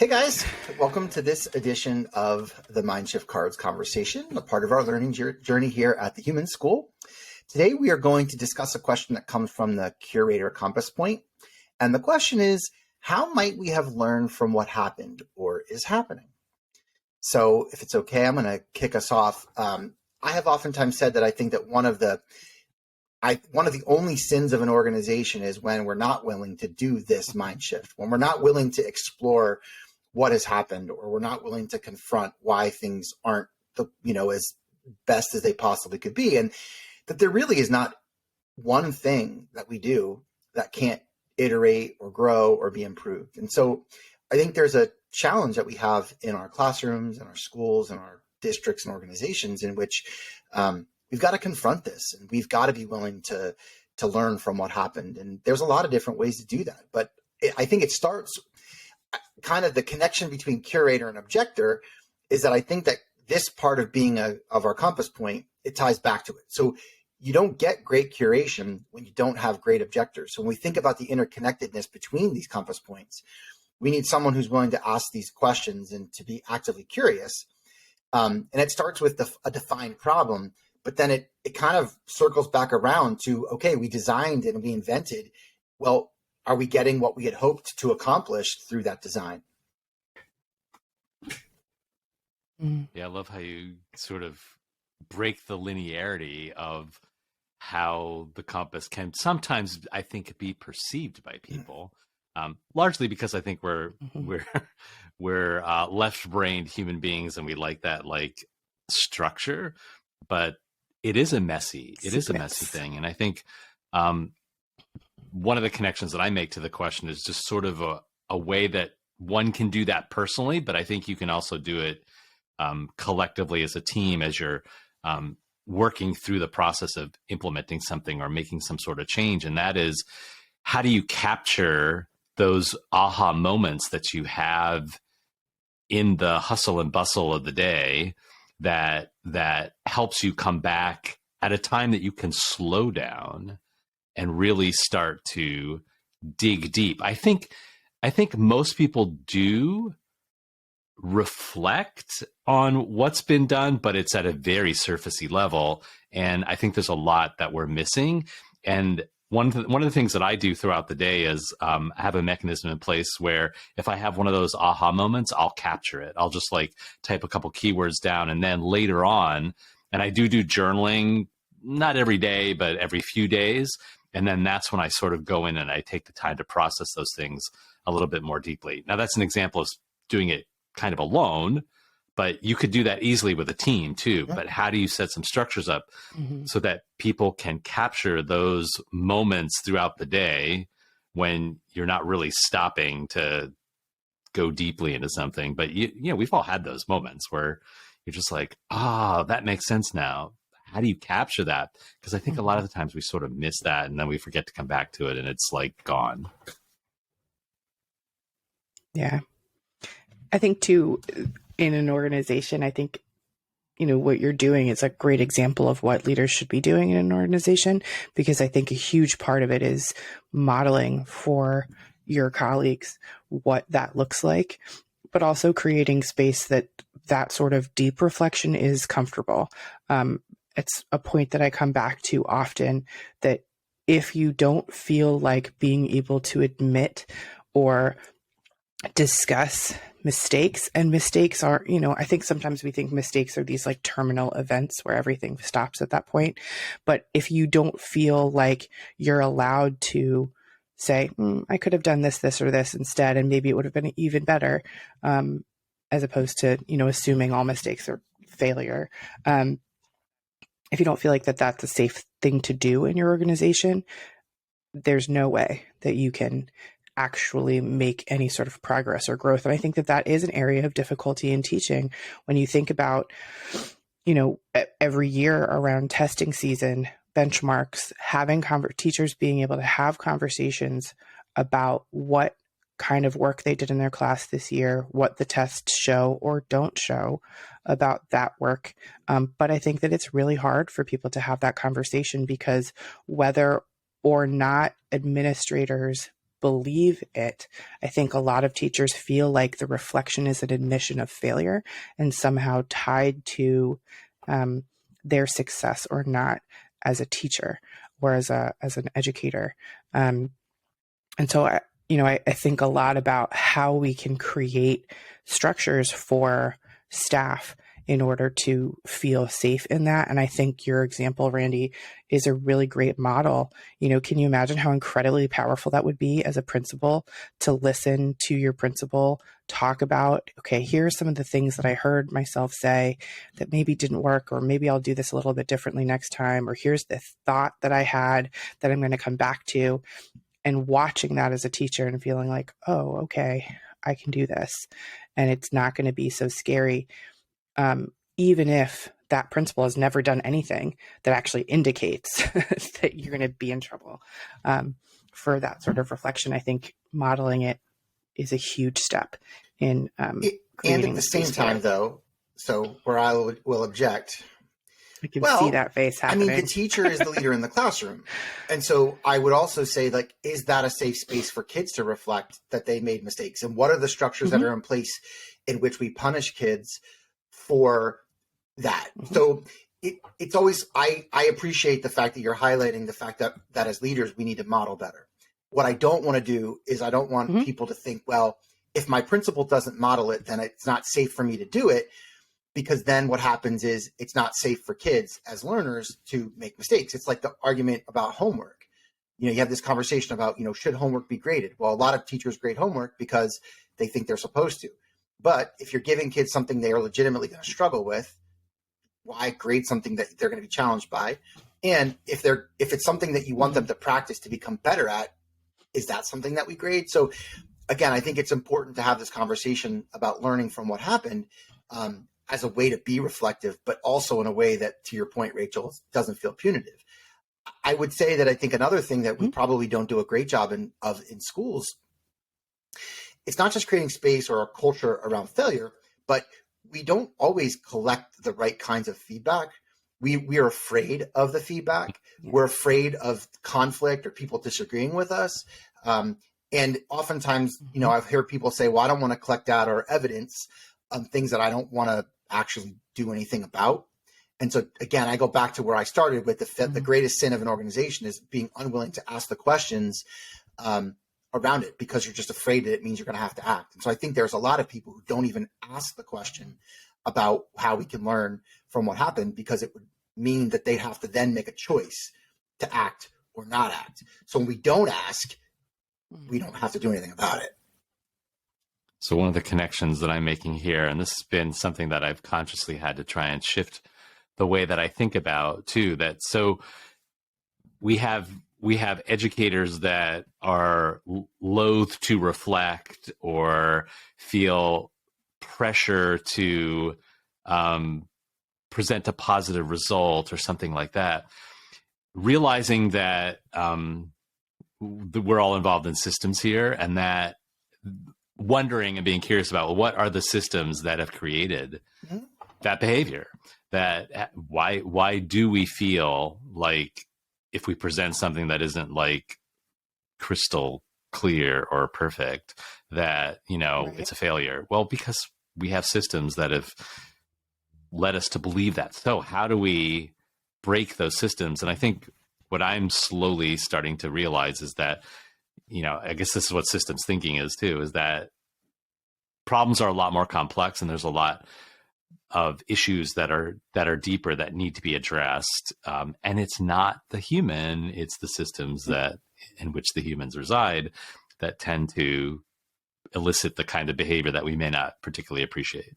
Hey guys, welcome to this edition of the Mindshift Cards Conversation, a part of our learning journey here at the Human School. Today we are going to discuss a question that comes from the Curator Compass Point. And the question is, how might we have learned from what happened or is happening? So if it's okay, I'm going to kick us off. I have oftentimes said that I think that one of the only sins of an organization is when we're not willing to do this mind shift, when we're not willing to explore what has happened, or we're not willing to confront why things aren't as best as they possibly could be. And that there really is not one thing that we do that can't iterate or grow or be improved. And so I think there's a challenge that we have in our classrooms and our schools and our districts and organizations in which we've got to confront this, and we've got to be willing to learn from what happened. And there's a lot of different ways to do that. But I think it starts kind of the connection between curator and objector is that I think that this part of being of our compass point, it ties back to it. So you don't get great curation when you don't have great objectors. So when we think about the interconnectedness between these compass points, we need someone who's willing to ask these questions and to be actively curious. And it starts with a defined problem, but then it kind of circles back around to, okay, we designed and we invented. Well, are we getting what we had hoped to accomplish through that design? Yeah, I love how you sort of break the linearity of how the compass can sometimes, I think, be perceived by people. Largely because I think we're left-brained human beings and we like that structure, but it is a messy thing. And I think one of the connections that I make to the question is just sort of a way that one can do that personally, but I think you can also do it collectively as a team as you're working through the process of implementing something or making some sort of change. And that is, how do you capture those aha moments that you have in the hustle and bustle of the day that helps you come back at a time that you can slow down and really start to dig deep. I think most people do reflect on what's been done, but it's at a very surfacey level. And I think there's a lot that we're missing. And one of the things that I do throughout the day is have a mechanism in place where if I have one of those aha moments, I'll capture it. I'll just type a couple keywords down, and then later on, and I do journaling, not every day, but every few days. And then that's when I sort of go in and I take the time to process those things a little bit more deeply. Now, that's an example of doing it kind of alone, but you could do that easily with a team too. Yeah. But how do you set some structures up so that people can capture those moments throughout the day when you're not really stopping to go deeply into something? But we've all had those moments where you're just like, that makes sense now. How do you capture that? Because I think a lot of the times we sort of miss that, and then we forget to come back to it, and it's gone. Yeah. I think too, in an organization, I think, what you're doing is a great example of what leaders should be doing in an organization, because I think a huge part of it is modeling for your colleagues what that looks like, but also creating space that sort of deep reflection is comfortable. It's a point that I come back to often, that if you don't feel like being able to admit or discuss mistakes, and mistakes are, I think sometimes we think mistakes are these terminal events where everything stops at that point. But if you don't feel like you're allowed to say, I could have done this, or this instead, and maybe it would have been even better, as opposed to, assuming all mistakes are failure. If you don't feel like that's a safe thing to do in your organization, there's no way that you can actually make any sort of progress or growth. And I think that is an area of difficulty in teaching. When you think about, every year around testing season, benchmarks, having teachers being able to have conversations about what kind of work they did in their class this year, what the tests show or don't show about that work. But I think that it's really hard for people to have that conversation, because whether or not administrators believe it. I think a lot of teachers feel like the reflection is an admission of failure and somehow tied to their success or not as a teacher or as an educator. And so I think a lot about how we can create structures for staff in order to feel safe in that. And I think your example, Randy, is a really great model. Can you imagine how incredibly powerful that would be as a principal to listen to your principal talk about, okay, here are some of the things that I heard myself say that maybe didn't work, or maybe I'll do this a little bit differently next time, or here's the thought that I had that I'm going to come back to. And watching that as a teacher and feeling like, oh, okay, I can do this. And it's not going to be so scary. Even if that principal has never done anything that actually indicates that you're going to be in trouble. For that sort of reflection, I think modeling it is a huge step in and at the same time, though, so where I will object. I can see that face happening. I mean, the teacher is the leader in the classroom. And so I would also say, like, is that a safe space for kids to reflect that they made mistakes? And what are the structures that are in place in which we punish kids for that? So it's always, I appreciate the fact that you're highlighting the fact that as leaders, we need to model better. What I don't want to do is I don't want people to think, well, if my principal doesn't model it, then it's not safe for me to do it. Because then what happens is it's not safe for kids as learners to make mistakes. It's like the argument about homework. You have this conversation about, should homework be graded? Well, a lot of teachers grade homework because they think they're supposed to. But if you're giving kids something they are legitimately going to struggle with, why grade something that they're going to be challenged by? And if it's something that you want them to practice to become better at, is that something that we grade? So again, I think it's important to have this conversation about learning from what happened, as a way to be reflective, but also in a way that, to your point, Rachel, doesn't feel punitive. I would say that I think another thing that we probably don't do a great job in schools, it's not just creating space or a culture around failure, but we don't always collect the right kinds of feedback. We are afraid of the feedback. We're afraid of conflict or people disagreeing with us. And oftentimes, I've heard people say, well, I don't want to collect data or evidence on things that I don't want to actually do anything about. And so again, I go back to where I started with the greatest sin of an organization is being unwilling to ask the questions around it, because you're just afraid that it means you're going to have to act. And so I think there's a lot of people who don't even ask the question about how we can learn from what happened, because it would mean that they'd have to then make a choice to act or not act. So when we don't ask, we don't have to do anything about it. So one of the connections that I'm making here, and this has been something that I've consciously had to try and shift the way that I think about too, that so we have educators that are loath to reflect or feel pressure to present a positive result or something like that, realizing that we're all involved in systems here, and that wondering and being curious about, well, what are the systems that have created that behavior? That why do we feel like if we present something that isn't like crystal clear or perfect, that it's a failure? Well, because we have systems that have led us to believe that. So how do we break those systems? And I think what I'm slowly starting to realize is that, I guess this is what systems thinking is too, is that problems are a lot more complex, and there's a lot of issues that are deeper that need to be addressed. And it's not the human, it's the systems that in which the humans reside that tend to elicit the kind of behavior that we may not particularly appreciate.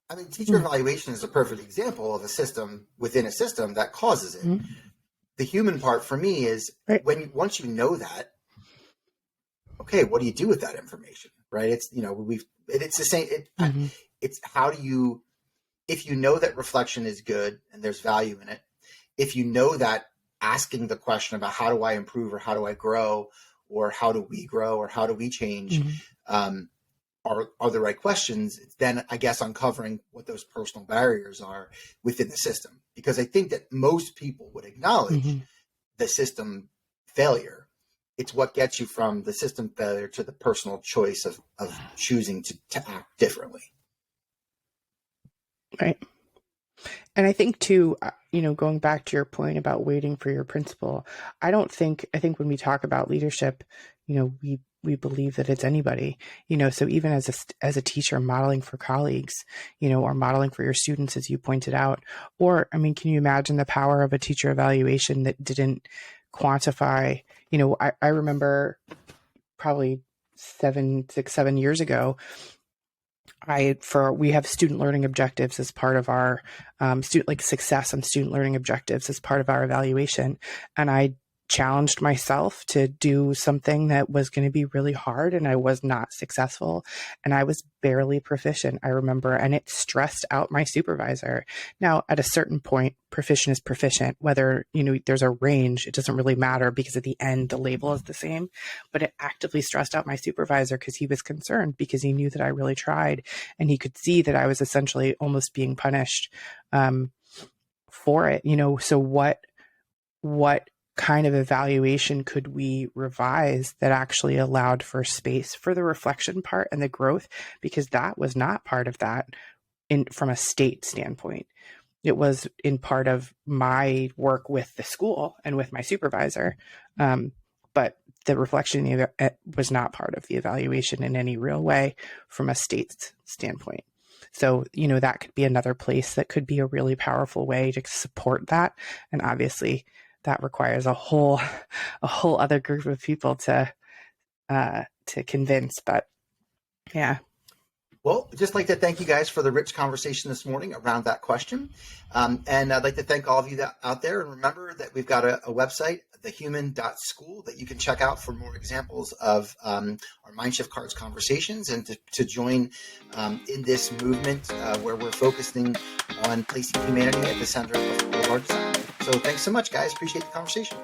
I mean, teacher evaluation is a perfect example of a system within a system that causes it. The human part for me is once you know that, okay, what do you do with that information? Right? It's, it's the same. It's how do you, if you know that reflection is good and there's value in it, if you know that asking the question about how do I improve or how do I grow or how do we grow or how do we change, are the right questions, then I guess uncovering what those personal barriers are within the system. Because I think that most people would acknowledge the system failure. It's what gets you from the system failure to the personal choice of choosing to act differently. Right. And I think too, going back to your point about waiting for your principal, I think when we talk about leadership, we believe that it's anybody, so even as a teacher modeling for colleagues, or modeling for your students, as you pointed out, or, I mean, can you imagine the power of a teacher evaluation that didn't quantify, I remember probably 7 years ago, we have student learning objectives as part of our student success and student learning objectives as part of our evaluation. And I challenged myself to do something that was going to be really hard, and I was not successful, and I was barely proficient, I remember, and it stressed out my supervisor. Now, at a certain point, proficient is proficient. Whether, there's a range, it doesn't really matter, because at the end, the label is the same. But it actively stressed out my supervisor because he was concerned, because he knew that I really tried, and he could see that I was essentially almost being punished for it. So what kind of evaluation could we revise that actually allowed for space for the reflection part and the growth? Because that was not part of that from a state standpoint. It was in part of my work with the school and with my supervisor. But the reflection was not part of the evaluation in any real way from a state standpoint. So, that could be another place that could be a really powerful way to support that. And obviously that requires a whole other group of people to convince, but yeah. Well, I'd just like to thank you guys for the rich conversation this morning around that question. And I'd like to thank all of you out there. And remember that we've got a website, thehuman.school, that you can check out for more examples of our Mindshift Cards conversations, and to join in this movement where we're focusing on placing humanity at the center of all of our design. So thanks so much, guys. Appreciate the conversation.